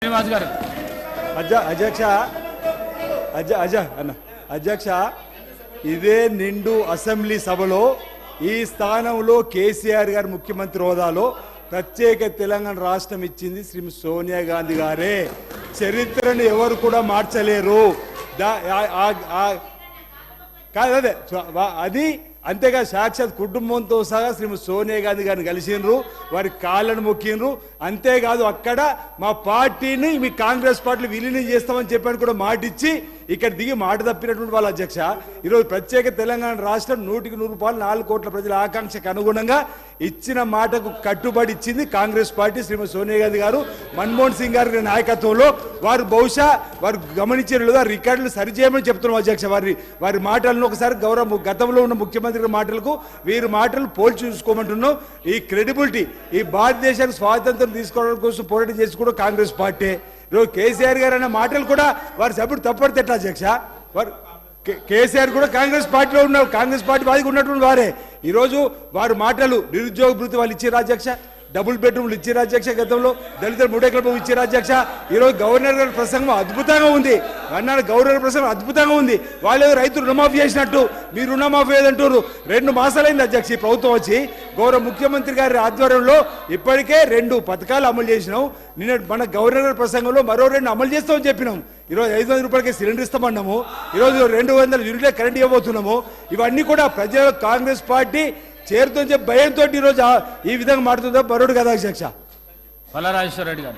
శ్రీనివాస్ గారు. అధ్యక్ష అన్న అధ్యక్ష, ఇదే నిండు అసెంబ్లీ సభలో ఈ స్థానంలో కేసీఆర్ గారు ముఖ్యమంత్రి హోదాలో ప్రత్యేక తెలంగాణ రాష్ట్రం ఇచ్చింది శ్రీమతి సోనియా గాంధీ గారే. చరిత్రను ఎవరు కూడా మార్చలేరు. కాదు అదే అది అంతేగా సాక్షాత్ కుటుంబంతో సహా శ్రీమతి సోనియా గాంధీ గారిని కలిసినరు, వారి కాళ్ళను మొక్కినరు. అంతేకాదు అక్కడ మా పార్టీని మీ కాంగ్రెస్ పార్టీని విలీనం చేస్తామని చెప్పని కూడా మాట ఇచ్చి ఇక్కడ దిగి మాట తప్పినటువంటి వాళ్ళ అధ్యక్ష. ఈరోజు ప్రత్యేక తెలంగాణ రాష్ట్రం 100కి 100 రూపాయలు 4 కోట్ల ప్రజల ఆకాంక్షకు అనుగుణంగా ఇచ్చిన మాటకు కట్టుబడి ఇచ్చింది కాంగ్రెస్ పార్టీ. శ్రీమతి సోనియా గాంధీ గారు మన్మోహన్ సింగ్ గారి నాయకత్వంలో వారు బహుశా వారు గమనించిన లేదా రికార్డులు సరిచేయమని చెప్తున్నాం అధ్యక్ష. వారి మాటలను ఒకసారి గతంలో ఉన్న ముఖ్యమంత్రి మాటలకు వీరి మాటలు పోల్చి చూసుకోమంటున్నాం. ఈ క్రెడిబిలిటీ ఈ భారతదేశానికి స్వాతంత్రం తీసుకోవడం కోసం పోరాటం చేసి కూడా కాంగ్రెస్ పార్టీ. ఈరోజు కేసీఆర్ గారు అన్న మాటలు కూడా వారి సభ్యుడు తప్పడితే ఎట్లా అధ్యక్ష? వారు కేసీఆర్ కూడా కాంగ్రెస్ పార్టీలో ఉన్నారు, కాంగ్రెస్ పార్టీ వాదికి ఉన్నటువంటి వారే. ఈరోజు వారి మాటలు నిరుద్యోగ భృతి వాళ్ళు ఇచ్చారు అధ్యక్ష, డబుల్ బెడ్రూమ్లు ఇచ్చారు అధ్యక్ష, గతంలో దళిత 3 ఎకరాలు ఇచ్చారు అధ్యక్ష. ఈరోజు గవర్నర్ గారి ప్రసంగం అద్భుతంగా ఉంది, అన్నాడు గవర్నర్ ప్రసంగం అద్భుతంగా ఉంది. వాళ్ళు రైతులు రుణమాఫీ చేసినట్టు మీరు రుణమాఫీ ఏదంటారు? 2 మాసాలైంది అధ్యక్ష ఈ ప్రభుత్వం వచ్చి. గౌరవ ముఖ్యమంత్రి గారి ఆధ్వర్యంలో ఇప్పటికే 2 పథకాలు అమలు చేసినాం. నిన్న మన గవర్నర్ గారి ప్రసంగంలో మరో 2 అమలు చేస్తామని చెప్పినాం. ఈరోజు 500 రూపాయలకి సిలిండర్ ఇస్తామన్నాము, ఈరోజు 200 యూనిట్ల కరెంట్ ఇవ్వబోతున్నాము. ఇవన్నీ కూడా ప్రజల కాంగ్రెస్ పార్టీ చేరుతో భయంతో ఈరోజు ఈ విధంగా మాట్లాడుతుందా బరోడు కదా అధ్యక్ష. పల్లారాజేశ్వర రెడ్డి గారు.